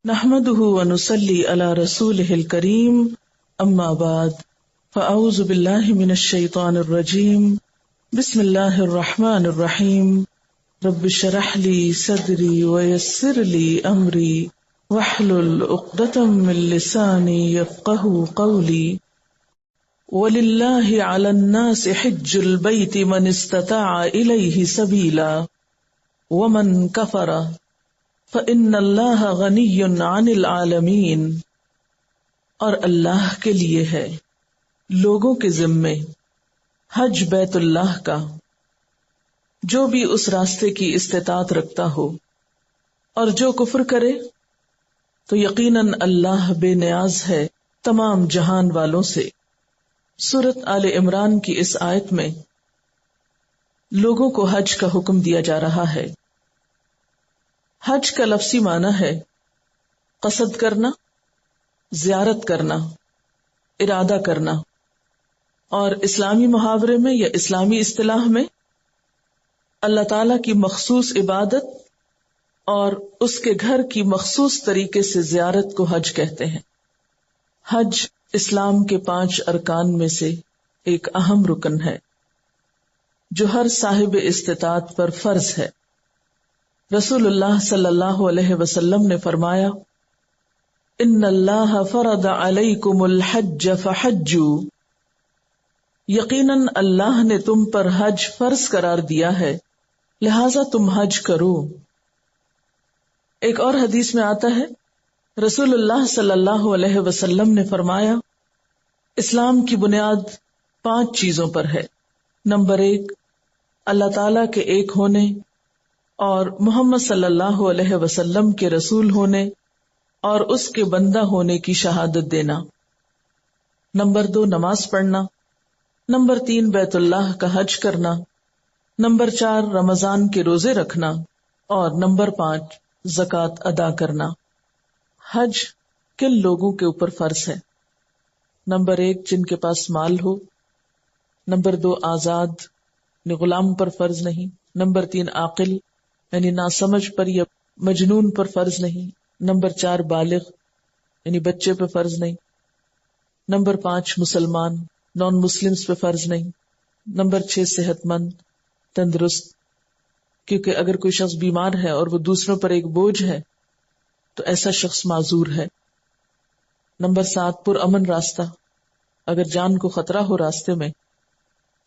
نحمده ونصلي على رسوله الكريم اما بعد فاعوذ بالله من الشيطان الرجيم بسم الله الرحمن الرحيم رب اشرح لي صدري ويسر لي امري واحلل عقدة من لساني يفقهوا قولي ولله على الناس حج البيت من استطاع اليه سبيلا ومن كفر فَإِنَّ اللَّهَ غَنِيٌّ عَنِ الْعَالَمِينَ، اور اللہ کے لیے ہے لوگوں کے ذمے حج بیت اللہ کا جو بھی اس راستے کی استطاعت رکھتا ہو، اور جو کفر کرے تو یقیناً اللہ بے نیاز ہے تمام جہان والوں سے۔ سورۃ آل عمران کی اس آیت میں لوگوں کو حج کا حکم دیا جا رہا ہے۔ حج کا لفظی معنی ہے قصد کرنا، زیارت کرنا، ارادہ کرنا، اور اسلامی محاورے میں یا اسلامی اصطلاح میں اللہ تعالی کی مخصوص عبادت اور اس کے گھر کی مخصوص طریقے سے زیارت کو حج کہتے ہیں۔ حج اسلام کے 5 ارکان میں سے ایک اہم رکن ہے جو ہر صاحب استطاعت پر فرض ہے۔ رسول اللہ صلی اللہ علیہ وسلم نے فرمایا، ان اللہ فرض علیکم الحج فحجوا، یقیناً اللہ نے تم پر حج فرض قرار دیا ہے لہذا تم حج کرو۔ ایک اور حدیث میں آتا ہے رسول اللہ صلی اللہ علیہ وسلم نے فرمایا، اسلام کی بنیاد 5 چیزوں پر ہے۔ نمبر 1، اللہ تعالی کے ایک ہونے اور محمد صلی اللہ علیہ وسلم کے رسول ہونے اور اس کے بندہ ہونے کی شہادت دینا۔ نمبر 2، نماز پڑھنا۔ نمبر 3، بیت اللہ کا حج کرنا۔ نمبر 4، رمضان کے روزے رکھنا، اور نمبر 5، زکوٰۃ ادا کرنا۔ حج کن لوگوں کے اوپر فرض ہے؟ نمبر 1، جن کے پاس مال ہو۔ نمبر 2، آزاد غلام پر فرض نہیں۔ نمبر 3، عاقل یعنی ناسمجھ پر یا مجنون پر فرض نہیں۔ نمبر 4، بالغ یعنی بچے پہ فرض نہیں۔ نمبر 5، مسلمان نان مسلمز پہ فرض نہیں۔ نمبر 6، صحت مند تندرست، کیونکہ اگر کوئی شخص بیمار ہے اور وہ دوسروں پر ایک بوجھ ہے تو ایسا شخص معذور ہے۔ نمبر 7، پرامن راستہ، اگر جان کو خطرہ ہو راستے میں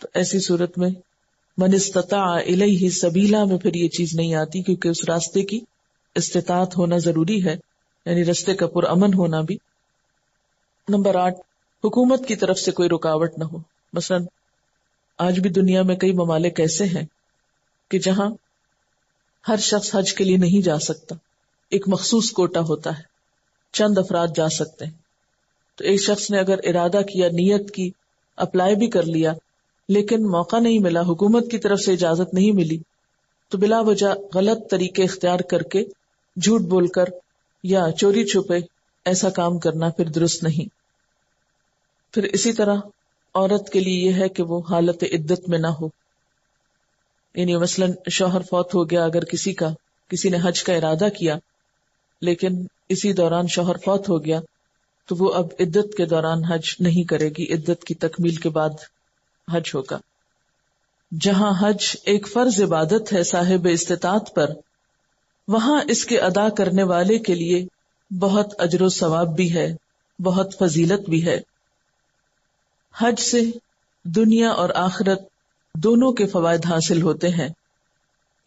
تو ایسی صورت میں من استطاع الیہ سبیلا میں پھر یہ چیز نہیں آتی، کیونکہ اس راستے کی استطاعت ہونا ضروری ہے، یعنی راستے کا پرامن ہونا بھی۔ نمبر 8، حکومت کی طرف سے کوئی رکاوٹ نہ ہو۔ مثلا آج بھی دنیا میں کئی ممالک ایسے ہیں کہ جہاں ہر شخص حج کے لیے نہیں جا سکتا، ایک مخصوص کوٹا ہوتا ہے، چند افراد جا سکتے ہیں۔ تو ایک شخص نے اگر ارادہ کیا، نیت کی، اپلائی بھی کر لیا، لیکن موقع نہیں ملا، حکومت کی طرف سے اجازت نہیں ملی، تو بلا وجہ غلط طریقے اختیار کر کے جھوٹ بول کر یا چوری چھپے ایسا کام کرنا پھر درست نہیں۔ پھر اسی طرح عورت کے لیے یہ ہے کہ وہ حالت عدت میں نہ ہو، یعنی مثلا شوہر فوت ہو گیا، اگر کسی نے حج کا ارادہ کیا لیکن اسی دوران شوہر فوت ہو گیا تو وہ اب عدت کے دوران حج نہیں کرے گی، عدت کی تکمیل کے بعد حج ہوگا۔ جہاں حج ایک فرض عبادت ہے صاحب استطاعت پر، وہاں اس کے ادا کرنے والے کے لیے بہت اجر و ثواب بھی ہے، بہت فضیلت بھی ہے۔ حج سے دنیا اور آخرت دونوں کے فوائد حاصل ہوتے ہیں،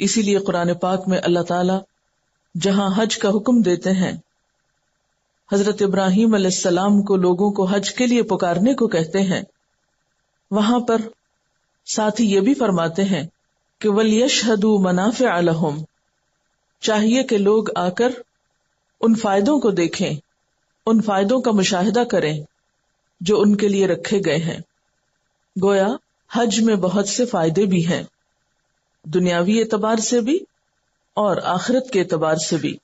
اسی لیے قرآن پاک میں اللہ تعالی جہاں حج کا حکم دیتے ہیں، حضرت ابراہیم علیہ السلام کو لوگوں کو حج کے لیے پکارنے کو کہتے ہیں، وہاں پر ساتھ ہی یہ بھی فرماتے ہیں کہ وَلْيَشْهَدُوا مَنَافِعَ لَهُمْ، چاہیے کہ لوگ آ کر ان فائدوں کو دیکھیں، ان فائدوں کا مشاہدہ کریں جو ان کے لیے رکھے گئے ہیں۔ گویا حج میں بہت سے فائدے بھی ہیں، دنیاوی اعتبار سے بھی اور آخرت کے اعتبار سے بھی۔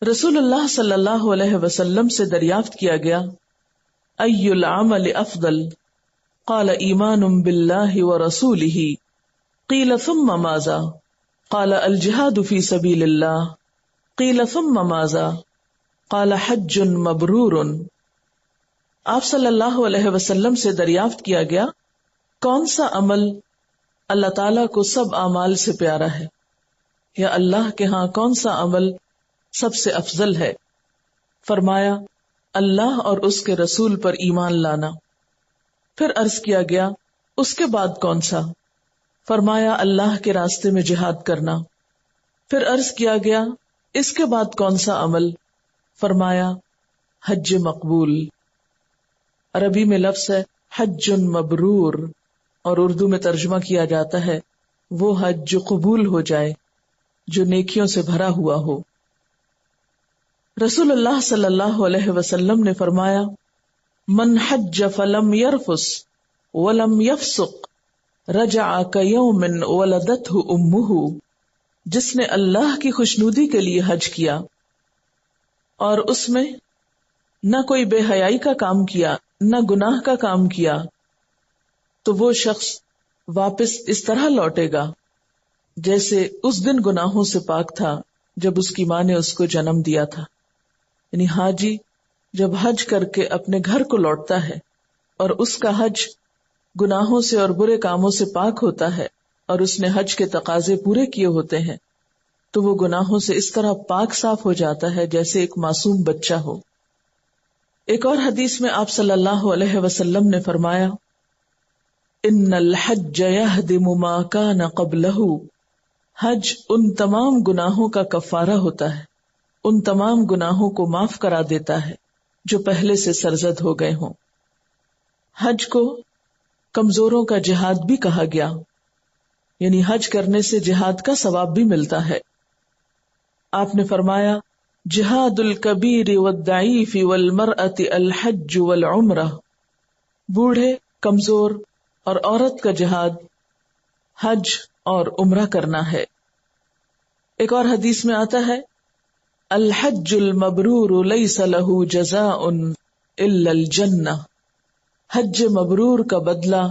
رسول اللہ صلی اللہ علیہ وسلم سے دریافت کیا گیا، ای العمل افضل؟ قال ایمان باللہ ورسولہ، قیل ثم ماذا؟ قال الجہاد فی سبیل اللہ، قیل ثم ماذا؟ قال حج مبرور. آپ صلی اللہ علیہ وسلم سے دریافت کیا گیا کون سا عمل اللہ تعالیٰ کو سب اعمال سے پیارا ہے، یا اللہ کے ہاں کون سا عمل سب سے افضل ہے؟ فرمایا اللہ اور اس کے رسول پر ایمان لانا. پھر عرض کیا گیا اس کے بعد کون سا؟ فرمایا اللہ کے راستے میں جہاد کرنا. پھر عرض کیا گیا اس کے بعد کون سا عمل؟ فرمایا حج مقبول. عربی میں لفظ ہے حج مبرور، اور اردو میں ترجمہ کیا جاتا ہے وہ حج جو قبول ہو جائے، جو نیکیوں سے بھرا ہوا ہو. رسول اللہ صلی اللہ علیہ وسلم نے فرمایا من حج فلم يرفث ولم يفسق رجع كيوم ولدته امه. جس نے اللہ کی خوشنودی کے لیے حج کیا اور اس میں نہ کوئی بے حیائی کا کام کیا نہ گناہ کا کام کیا، تو وہ شخص واپس اس طرح لوٹے گا جیسے اس دن گناہوں سے پاک تھا جب اس کی ماں نے اس کو جنم دیا تھا. یعنی حاجی جب حج کر کے اپنے گھر کو لوٹتا ہے اور اس کا حج گناہوں سے اور برے کاموں سے پاک ہوتا ہے اور اس نے حج کے تقاضے پورے کیے ہوتے ہیں، تو وہ گناہوں سے اس طرح پاک صاف ہو جاتا ہے جیسے ایک معصوم بچہ ہو. ایک اور حدیث میں آپ صلی اللہ علیہ وسلم نے فرمایا ان الحج یہدم ما کان قبلہ. حج ان تمام گناہوں کا کفارہ ہوتا ہے، ان تمام گناہوں کو معاف کرا دیتا ہے جو پہلے سے سرزد ہو گئے ہوں. حج کو کمزوروں کا جہاد بھی کہا گیا، یعنی حج کرنے سے جہاد کا ثواب بھی ملتا ہے. آپ نے فرمایا جہاد الکبیر والضعیف والمرأة الحج والعمرہ. بوڑھے، کمزور اور عورت کا جہاد حج اور عمرہ کرنا ہے. ایک اور حدیث میں آتا ہے الحج المبرور لیس له جزاء الا الجنہ. حج مبرور کا بدلہ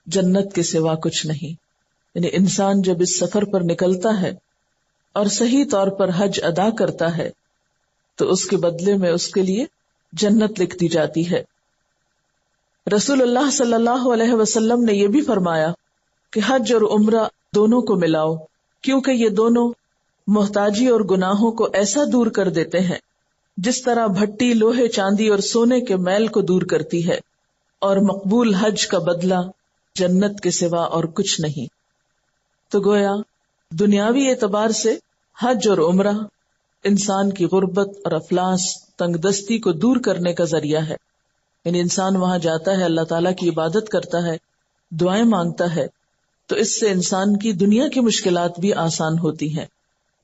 جنت کے سوا کچھ نہیں. یعنی انسان جب اس سفر پر نکلتا ہے اور صحیح طور پر حج ادا کرتا ہے تو اس کے بدلے میں اس کے لیے جنت لکھ دی جاتی ہے. رسول اللہ صلی اللہ علیہ وسلم نے یہ بھی فرمایا کہ حج اور عمرہ دونوں کو ملاؤ، کیونکہ یہ دونوں محتاجی اور گناہوں کو ایسا دور کر دیتے ہیں جس طرح بھٹی لوہے، چاندی اور سونے کے میل کو دور کرتی ہے، اور مقبول حج کا بدلہ جنت کے سوا اور کچھ نہیں. تو گویا دنیاوی اعتبار سے حج اور عمرہ انسان کی غربت اور افلاس، تنگ دستی کو دور کرنے کا ذریعہ ہے. یعنی انسان وہاں جاتا ہے، اللہ تعالیٰ کی عبادت کرتا ہے، دعائیں مانگتا ہے، تو اس سے انسان کی دنیا کی مشکلات بھی آسان ہوتی ہیں.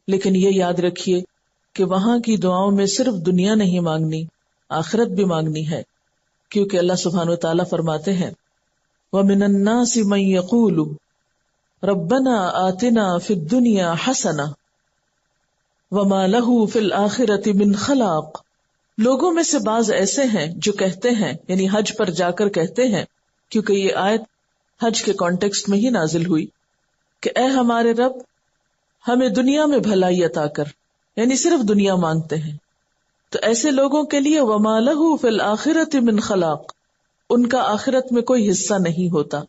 لیکن یہ یاد رکھیے کہ وہاں کی دعاؤں میں صرف دنیا نہیں مانگنی، آخرت بھی مانگنی ہے، کیونکہ اللہ سبحانہ وتعالیٰ فرماتے ہیں وَمِنَ النَّاسِ مَن يَقُولُ رَبَّنَا آتِنَا فِي الدُّنْيَا حَسَنَةً وَمَا لَهُ فِي الْآخِرَةِ مِنْ خَلَاقٍ. لوگوں میں سے بعض ایسے ہیں جو کہتے ہیں، یعنی حج پر جا کر کہتے ہیں، کیونکہ یہ آیت حج کے کانٹیکسٹ میں ہی نازل ہوئی، کہ اے ہمارے رب ہمیں دنیا میں بھلائی عطا کر، یعنی صرف دنیا مانگتے ہیں. تو ایسے لوگوں کے لیے وَمَا لَهُ فِي الْآخِرَةِ مِنْ خَلَاقٍ، ان کا آخرت میں کوئی حصہ نہیں ہوتا.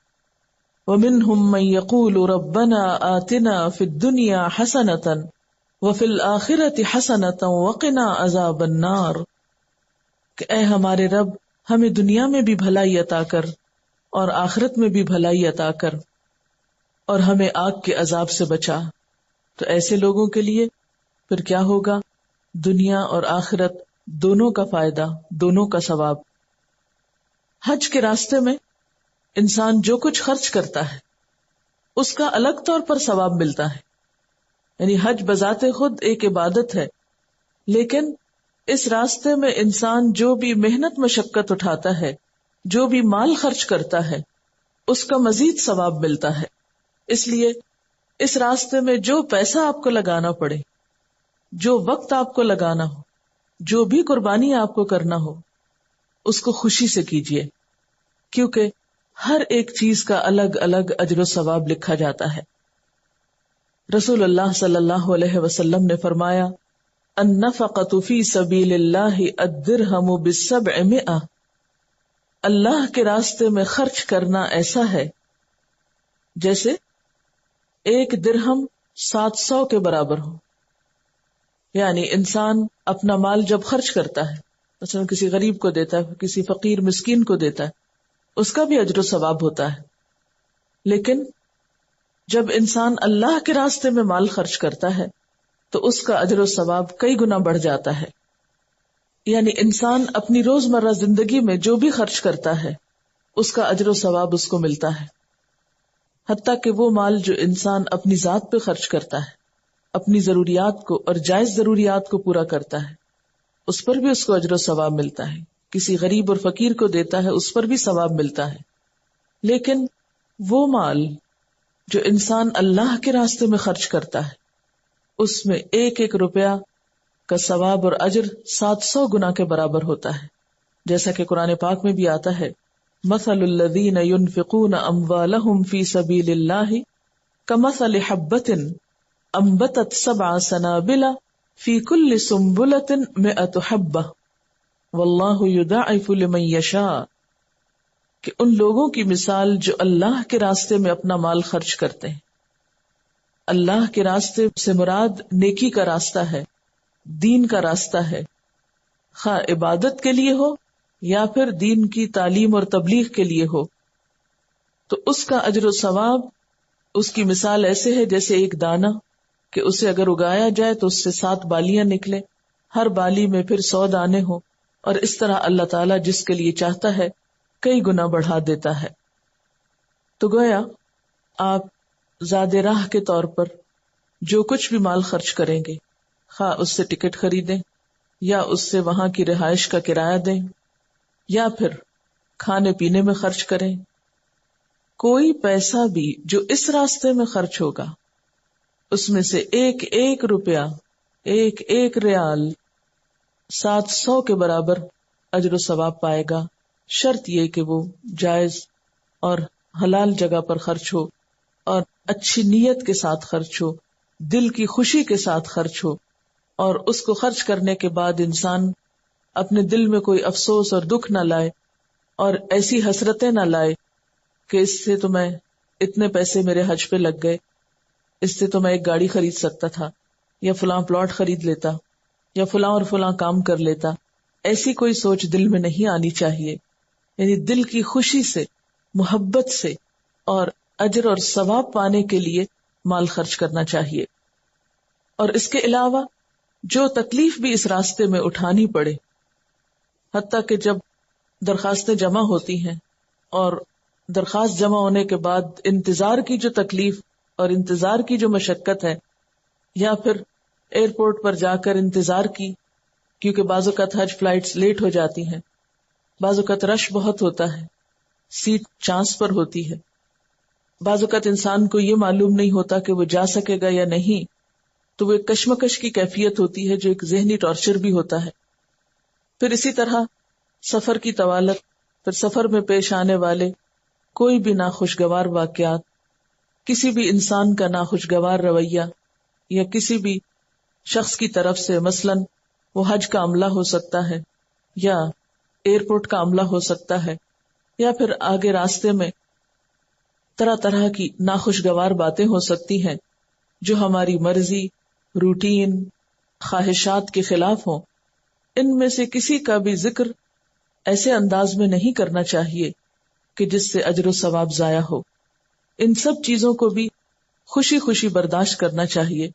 وَمِنْهُمْ مَنْ يَقُولُ رَبَّنَا آتِنَا فِي الدُّنْيَا حَسَنَةً وَفِي الْآخِرَةِ حَسَنَةً وَقِنَا عَذَابَ النَّارِ. کہ اے ہمارے رب ہمیں دنیا میں بھی بھلائی عطا کر اور آخرت میں بھی بھلائی عطا کر اور ہمیں آگ کے عذاب سے بچا. تو ایسے لوگوں کے لیے پھر کیا ہوگا؟ دنیا اور آخرت دونوں کا فائدہ، دونوں کا ثواب. حج کے راستے میں انسان جو کچھ خرچ کرتا ہے اس کا الگ طور پر ثواب ملتا ہے. یعنی حج بذات خود ایک عبادت ہے، لیکن اس راستے میں انسان جو بھی محنت مشقت اٹھاتا ہے، جو بھی مال خرچ کرتا ہے، اس کا مزید ثواب ملتا ہے. اس لیے اس راستے میں جو پیسہ آپ کو لگانا پڑے، جو وقت آپ کو لگانا ہو، جو بھی قربانی آپ کو کرنا ہو، اس کو خوشی سے کیجیے، کیونکہ ہر ایک چیز کا الگ الگ اجر و ثواب لکھا جاتا ہے. رسول اللہ صلی اللہ علیہ وسلم نے فرمایا النفقۃ فی سبیل اللہ الدرہم ب700، اللہ کے راستے میں خرچ کرنا ایسا ہے جیسے 1 درہم 700 کے برابر ہو. یعنی انسان اپنا مال جب خرچ کرتا ہے، مثلا کسی غریب کو دیتا ہے، کسی فقیر مسکین کو دیتا ہے، اس کا بھی اجر و ثواب ہوتا ہے. لیکن جب انسان اللہ کے راستے میں مال خرچ کرتا ہے تو اس کا اجر و ثواب کئی گنا بڑھ جاتا ہے. یعنی انسان اپنی روزمرہ زندگی میں جو بھی خرچ کرتا ہے اس کا اجر و ثواب اس کو ملتا ہے. حتیٰ کہ وہ مال جو انسان اپنی ذات پہ خرچ کرتا ہے، اپنی ضروریات کو اور جائز ضروریات کو پورا کرتا ہے، اس پر بھی اس کو اجر و ثواب ملتا ہے. کسی غریب اور فقیر کو دیتا ہے، اس پر بھی ثواب ملتا ہے. لیکن وہ مال جو انسان اللہ کے راستے میں خرچ کرتا ہے، اس میں 1 روپیہ کا ثواب اور اجر 700 گنا کے برابر ہوتا ہے. جیسا کہ قرآن پاک میں بھی آتا ہے، مثل الذین ينفقون اموالهم فی سبیل اللہ کمثل حبۃ انبتت 7 سنابل فی کل سنبلۃ 100 حبۃ واللہ یضاعف لمن یشاء، کہ ان لوگوں کی مثال جو اللہ کے راستے میں اپنا مال خرچ کرتے ہیں. اللہ کے راستے سے مراد نیکی کا راستہ ہے، دین کا راستہ ہے، خواہ عبادت کے لیے ہو یا پھر دین کی تعلیم اور تبلیغ کے لیے ہو. تو اس کا اجر و ثواب، اس کی مثال ایسے ہے جیسے ایک دانہ کہ اسے اگر اگایا جائے تو اس سے 7 بالیاں نکلے، ہر بالی میں پھر 100 دانے ہوں، اور اس طرح اللہ تعالیٰ جس کے لیے چاہتا ہے کئی گنا بڑھا دیتا ہے. تو گویا آپ زاد راہ کے طور پر جو کچھ بھی مال خرچ کریں گے، خواہ اس سے ٹکٹ خریدیں یا اس سے وہاں کی رہائش کا کرایہ دیں یا پھر کھانے پینے میں خرچ کریں، کوئی پیسہ بھی جو اس راستے میں خرچ ہوگا اس میں سے 1 روپیہ، 1 ریال 700 کے برابر اجر و ثواب پائے گا، شرط یہ کہ وہ جائز اور حلال جگہ پر خرچ ہو اور اچھی نیت کے ساتھ خرچ ہو، دل کی خوشی کے ساتھ خرچ ہو، اور اس کو خرچ کرنے کے بعد انسان اپنے دل میں کوئی افسوس اور دکھ نہ لائے اور ایسی حسرتیں نہ لائے کہ اس سے تو میں اتنے پیسے میرے حج پہ لگ گئے، اس سے تو میں ایک گاڑی خرید سکتا تھا یا فلاں پلاٹ خرید لیتا یا فلاں اور فلاں کام کر لیتا. ایسی کوئی سوچ دل میں نہیں آنی چاہیے. یعنی دل کی خوشی سے، محبت سے اور اجر اور ثواب پانے کے لیے مال خرچ کرنا چاہیے. اور اس کے علاوہ جو تکلیف بھی اس راستے میں اٹھانی پڑے، حتیٰ کہ جب درخواستیں جمع ہوتی ہیں اور درخواست جمع ہونے کے بعد انتظار کی جو تکلیف اور انتظار کی جو مشقت ہے، یا پھر ایئرپورٹ پر جا کر انتظار کی، کیونکہ بعض اوقات حج فلائٹس لیٹ ہو جاتی ہیں، بعض اوقات رش بہت ہوتا ہے، سیٹ چانس پر ہوتی ہے، بعض اوقات انسان کو یہ معلوم نہیں ہوتا کہ وہ جا سکے گا یا نہیں، تو وہ ایک کشمکش کی کیفیت ہوتی ہے جو ایک ذہنی ٹارچر بھی ہوتا ہے. پھر اسی طرح سفر کی طوالت، پھر سفر میں پیش آنے والے کوئی بھی ناخوشگوار واقعات، کسی بھی انسان کا ناخوشگوار رویہ یا کسی بھی شخص کی طرف سے، مثلاً وہ حج کا عملہ ہو سکتا ہے یا ایئرپورٹ کا عملہ ہو سکتا ہے، یا پھر آگے راستے میں طرح طرح کی ناخوشگوار باتیں ہو سکتی ہیں جو ہماری مرضی، روٹین، خواہشات کے خلاف ہوں. ان میں سے کسی کا بھی ذکر ایسے انداز میں نہیں کرنا چاہیے کہ جس سے اجر و ثواب ضائع ہو. ان سب چیزوں کو بھی خوشی خوشی برداشت کرنا چاہیے.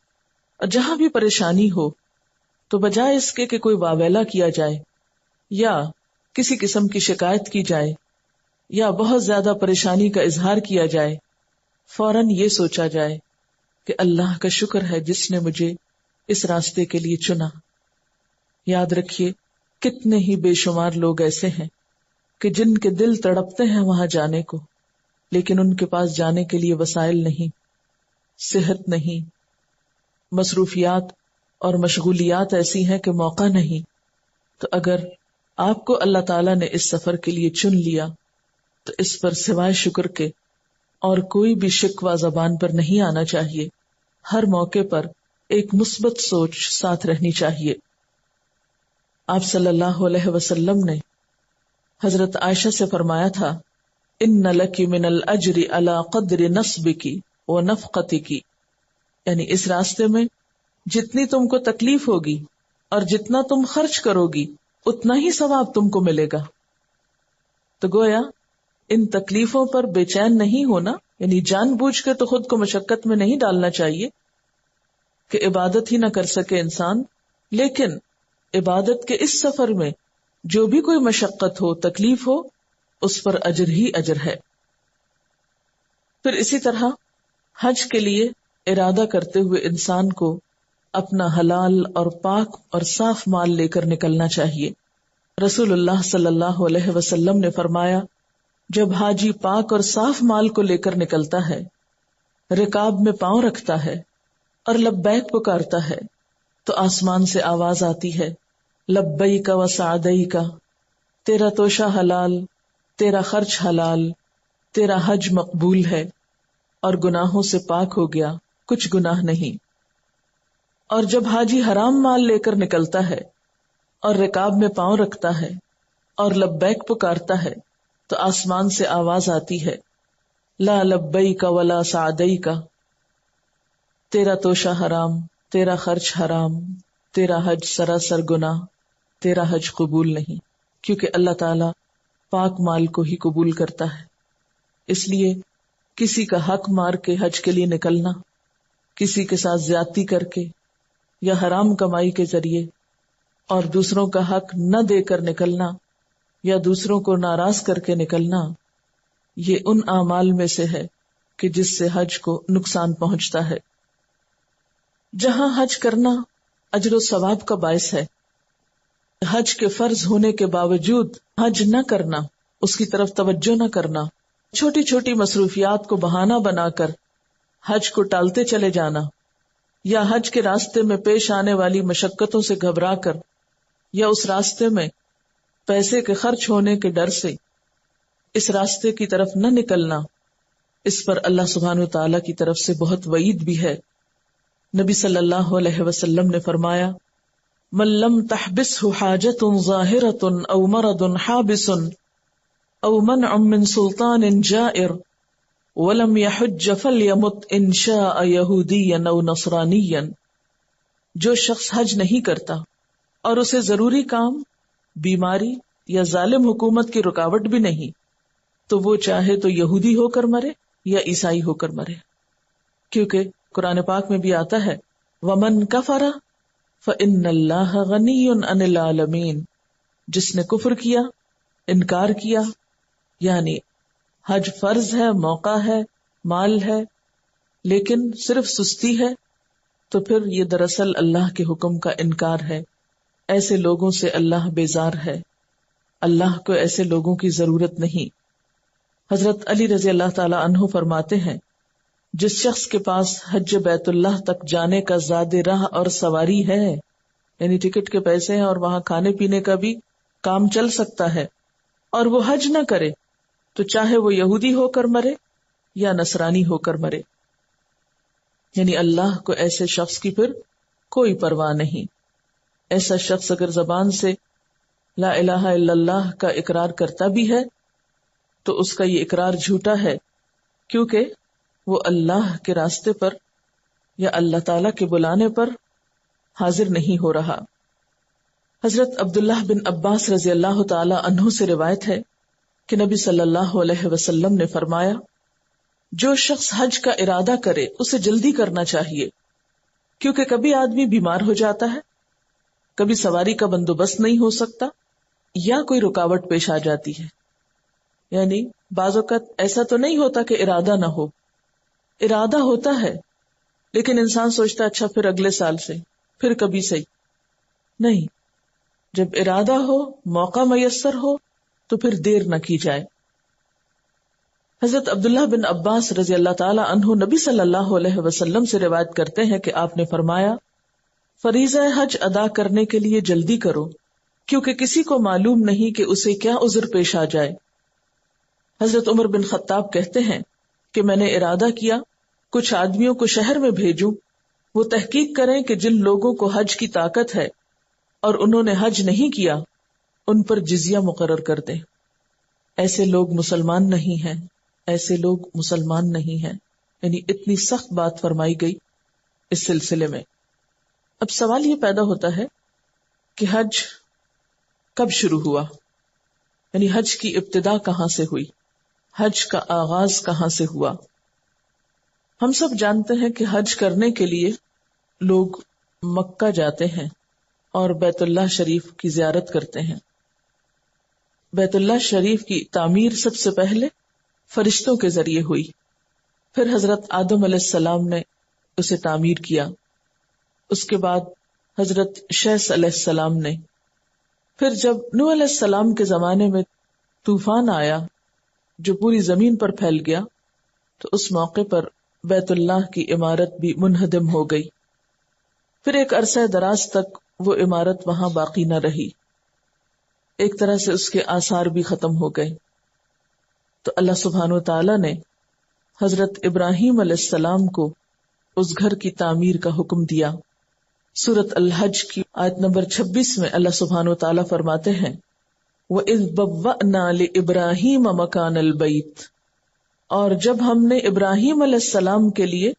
اور جہاں بھی پریشانی ہو تو بجائے اس کے کہ کوئی واویلا کیا جائے یا کسی قسم کی شکایت کی جائے یا بہت زیادہ پریشانی کا اظہار کیا جائے، فوراً یہ سوچا جائے کہ اللہ کا شکر ہے جس نے مجھے اس راستے کے لیے چنا. یاد رکھیے کتنے ہی بے شمار لوگ ایسے ہیں کہ جن کے دل تڑپتے ہیں وہاں جانے کو، لیکن ان کے پاس جانے کے لیے وسائل نہیں، صحت نہیں، مصروفیات اور مشغولیات ایسی ہیں کہ موقع نہیں. تو اگر آپ کو اللہ تعالیٰ نے اس سفر کے لیے چن لیا تو اس پر سوائے شکر کے اور کوئی بھی شکوہ زبان پر نہیں آنا چاہیے. ہر موقع پر ایک مثبت سوچ ساتھ رہنی چاہیے. آپ صلی اللہ علیہ وسلم نے حضرت عائشہ سے فرمایا تھا ان لکی من الاجر علی قدر نصبکی و نفقتکی، یعنی اس راستے میں جتنی تم کو تکلیف ہوگی اور جتنا تم خرچ کرو گی اتنا ہی ثواب تم کو ملے گا. تو گویا ان تکلیفوں پر بے چین نہیں ہونا، یعنی جان بوجھ کے تو خود کو مشقت میں نہیں ڈالنا چاہیے کہ عبادت ہی نہ کر سکے انسان، لیکن عبادت کے اس سفر میں جو بھی کوئی مشقت ہو، تکلیف ہو، اس پر اجر ہی اجر ہے. پھر اسی طرح حج کے لیے ارادہ کرتے ہوئے انسان کو اپنا حلال اور پاک اور صاف مال لے کر نکلنا چاہیے. رسول اللہ صلی اللہ علیہ وسلم نے فرمایا جب حاجی پاک اور صاف مال کو لے کر نکلتا ہے، رکاب میں پاؤں رکھتا ہے اور لبیک پکارتا ہے تو آسمان سے آواز آتی ہے لبیک و سعدیک، تیرا توشہ حلال، تیرا خرچ حلال، تیرا حج مقبول ہے اور گناہوں سے پاک ہو گیا، کچھ گناہ نہیں. اور جب حاجی حرام مال لے کر نکلتا ہے اور رکاب میں پاؤں رکھتا ہے اور لبیک پکارتا ہے تو آسمان سے آواز آتی ہے لا لبیک ولا سعدیک، تیرا توشہ حرام، تیرا خرچ حرام، تیرا حج سراسر گناہ، تیرا حج قبول نہیں. کیونکہ اللہ تعالی پاک مال کو ہی قبول کرتا ہے. اس لیے کسی کا حق مار کے حج کے لیے نکلنا، کسی کے ساتھ زیادتی کر کے یا حرام کمائی کے ذریعے اور دوسروں کا حق نہ دے کر نکلنا یا دوسروں کو ناراض کر کے نکلنا، یہ ان اعمال میں سے ہے کہ جس سے حج کو نقصان پہنچتا ہے. جہاں حج کرنا اجر و ثواب کا باعث ہے، حج کے فرض ہونے کے باوجود حج نہ کرنا، اس کی طرف توجہ نہ کرنا، چھوٹی چھوٹی مصروفیات کو بہانہ بنا کر حج کو ٹالتے چلے جانا، یا حج کے راستے میں پیش آنے والی مشقتوں سے گھبرا کر یا اس راستے میں پیسے کے خرچ ہونے کے ڈر سے اس راستے کی طرف نہ نکلنا، اس پر اللہ سبحانہ و تعالیٰ کی طرف سے بہت وعید بھی ہے. نبی صلی اللہ علیہ وسلم نے فرمایا من لم تحبسه حاجة ظاهرة او مرض حابس او منع من سلطان جائر ولم يحج فليمت ان شاء يهوديا او نصرانيا، جو شخص حج نہیں کرتا اور اسے ضروری کام، بیماری یا ظالم حکومت کی رکاوٹ بھی نہیں، تو وہ چاہے تو یہودی ہو کر مرے یا عیسائی ہو کر مرے. کیونکہ قرآن پاک میں بھی آتا ہے وَمَن كَفَرَ فَإِنَّ اللَّهَ غَنِيٌّ عَنِ الْعَالَمِينَ، جس نے کفر کیا، انکار کیا، یعنی حج فرض ہے، موقع ہے، مال ہے، لیکن صرف سستی ہے، تو پھر یہ دراصل اللہ کے حکم کا انکار ہے. ایسے لوگوں سے اللہ بیزار ہے، اللہ کو ایسے لوگوں کی ضرورت نہیں. حضرت علی رضی اللہ تعالی عنہ فرماتے ہیں جس شخص کے پاس حج بیت اللہ تک جانے کا زاد راہ اور سواری ہے، یعنی ٹکٹ کے پیسے ہیں اور وہاں کھانے پینے کا بھی کام چل سکتا ہے، اور وہ حج نہ کرے تو چاہے وہ یہودی ہو کر مرے یا نصرانی ہو کر مرے. یعنی اللہ کو ایسے شخص کی پھر کوئی پرواہ نہیں. ایسا شخص اگر زبان سے لا الہ الا اللہ کا اقرار کرتا بھی ہے تو اس کا یہ اقرار جھوٹا ہے، کیونکہ وہ اللہ کے راستے پر یا اللہ تعالی کے بلانے پر حاضر نہیں ہو رہا. حضرت عبداللہ بن عباس رضی اللہ تعالی عنہ سے روایت ہے کہ نبی صلی اللہ علیہ وسلم نے فرمایا جو شخص حج کا ارادہ کرے اسے جلدی کرنا چاہیے، کیونکہ کبھی آدمی بیمار ہو جاتا ہے، کبھی سواری کا بندوبست نہیں ہو سکتا، یا کوئی رکاوٹ پیش آ جاتی ہے. یعنی بعض اوقات ایسا تو نہیں ہوتا کہ ارادہ نہ ہو، ارادہ ہوتا ہے لیکن انسان سوچتا اچھا پھر اگلے سال سے، پھر کبھی صحیح نہیں. جب ارادہ ہو، موقع میسر ہو تو پھر دیر نہ کی جائے. حضرت عبداللہ بن عباس رضی اللہ تعالی عنہ نبی صلی اللہ علیہ وسلم سے روایت کرتے ہیں کہ آپ نے فرمایا فریضہ حج ادا کرنے کے لیے جلدی کرو، کیونکہ کسی کو معلوم نہیں کہ اسے کیا عذر پیش آ جائے. حضرت عمر بن خطاب کہتے ہیں کہ میں نے ارادہ کیا کچھ آدمیوں کو شہر میں بھیجوں وہ تحقیق کریں کہ جن لوگوں کو حج کی طاقت ہے اور انہوں نے حج نہیں کیا ان پر جزیہ مقرر کر دیں. ایسے لوگ مسلمان نہیں ہیں، ایسے لوگ مسلمان نہیں ہیں. یعنی اتنی سخت بات فرمائی گئی اس سلسلے میں. اب سوال یہ پیدا ہوتا ہے کہ حج کب شروع ہوا، یعنی حج کی ابتدا کہاں سے ہوئی، حج کا آغاز کہاں سے ہوا. ہم سب جانتے ہیں کہ حج کرنے کے لیے لوگ مکہ جاتے ہیں اور بیت اللہ شریف کی زیارت کرتے ہیں. بیت اللہ شریف کی تعمیر سب سے پہلے فرشتوں کے ذریعے ہوئی، پھر حضرت آدم علیہ السلام نے اسے تعمیر کیا، اس کے بعد حضرت شیث علیہ السلام نے، پھر جب نوح علیہ السلام کے زمانے میں طوفان آیا جو پوری زمین پر پھیل گیا تو اس موقع پر بیت اللہ کی عمارت بھی منہدم ہو گئی. پھر ایک عرصہ دراز تک وہ عمارت وہاں باقی نہ رہی، ایک طرح سے اس کے آثار بھی ختم ہو گئے. تو اللہ سبحانہ و تعالی نے حضرت ابراہیم علیہ السلام کو اس گھر کی تعمیر کا حکم دیا. سورۃ الحج کی آیت نمبر 26 میں اللہ سبحانہ و تعالی فرماتے ہیں وَإِذْ بَوَّأْنَا لِإِبْرَاهِيمَ مَكَانَ الْبَيْتِ، اور جب ہم نے ابراہیم علیہ السلام کے لیے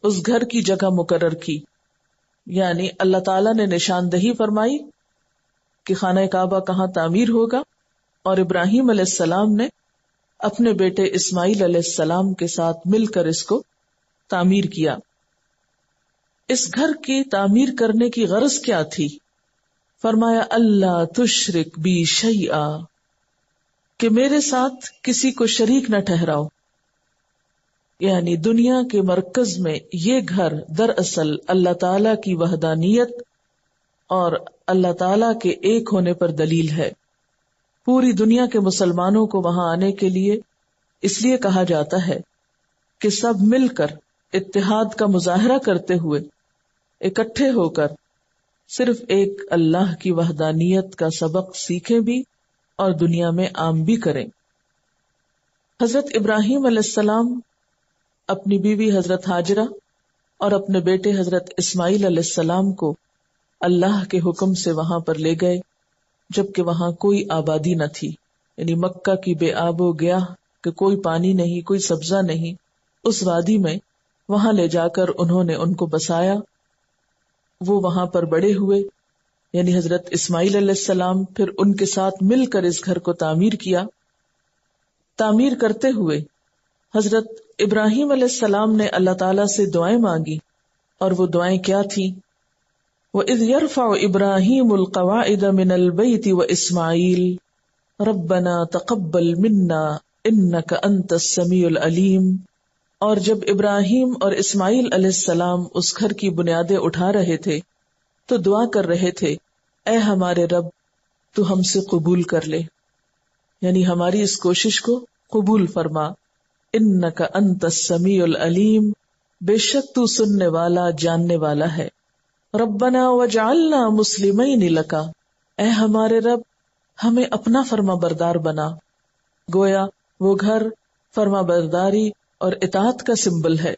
اس گھر کی جگہ مقرر کی، یعنی اللہ تعالیٰ نے نشاندہی فرمائی کہ خانہ کعبہ کہاں تعمیر ہوگا، اور ابراہیم علیہ السلام نے اپنے بیٹے اسماعیل علیہ السلام کے ساتھ مل کر اس کو تعمیر کیا. اس گھر کی تعمیر کرنے کی غرض کیا تھی؟ فرمایا اللہ تشرک بی شیئا، کہ میرے ساتھ کسی کو شریک نہ ٹھہراؤ. یعنی دنیا کے مرکز میں یہ گھر دراصل اللہ تعالی کی وحدانیت اور اللہ تعالی کے ایک ہونے پر دلیل ہے. پوری دنیا کے مسلمانوں کو وہاں آنے کے لیے اس لیے کہا جاتا ہے کہ سب مل کر اتحاد کا مظاہرہ کرتے ہوئے اکٹھے ہو کر صرف ایک اللہ کی وحدانیت کا سبق سیکھیں بھی اور دنیا میں عام بھی کریں. حضرت ابراہیم علیہ السلام اپنی بیوی حضرت ہاجرہ اور اپنے بیٹے حضرت اسماعیل علیہ السلام کو اللہ کے حکم سے وہاں پر لے گئے جبکہ وہاں کوئی آبادی نہ تھی. یعنی مکہ کی بے آب و گیاہ کہ کوئی پانی نہیں، کوئی سبزہ نہیں، اس وادی میں وہاں لے جا کر انہوں نے ان کو بسایا. وہ وہاں پر بڑے ہوئے، یعنی حضرت اسماعیل علیہ السلام، پھر ان کے ساتھ مل کر اس گھر کو تعمیر کیا. تعمیر کرتے ہوئے حضرت ابراہیم علیہ السلام نے اللہ تعالیٰ سے دعائیں مانگی، اور وہ دعائیں کیا تھیں؟ وَإِذْ يَرْفَعُ إِبْرَاهِيمُ الْقَوَاعِدَ مِنَ الْبَيْتِ وَإِسْمَاعِيلُ رَبَّنَا تَقَبَّلْ مِنَّا إِنَّكَ أَنْتَ السَّمِيعُ الْعَلِيمُ. اور جب ابراہیم اور اسماعیل علیہ السلام اس گھر کی بنیادیں اٹھا رہے تھے تو دعا کر رہے تھے اے ہمارے رب تو ہم سے قبول کر لے، یعنی ہماری اس کوشش کو قبول فرما. انک انت السمیع العلیم، بے شک تو سننے والا جاننے والا ہے. ربنا وجعلنا مسلمین لک، اے ہمارے رب ہمیں اپنا فرما بردار بنا. گویا وہ گھر فرما برداری اور اطاعت کا سمبل ہے.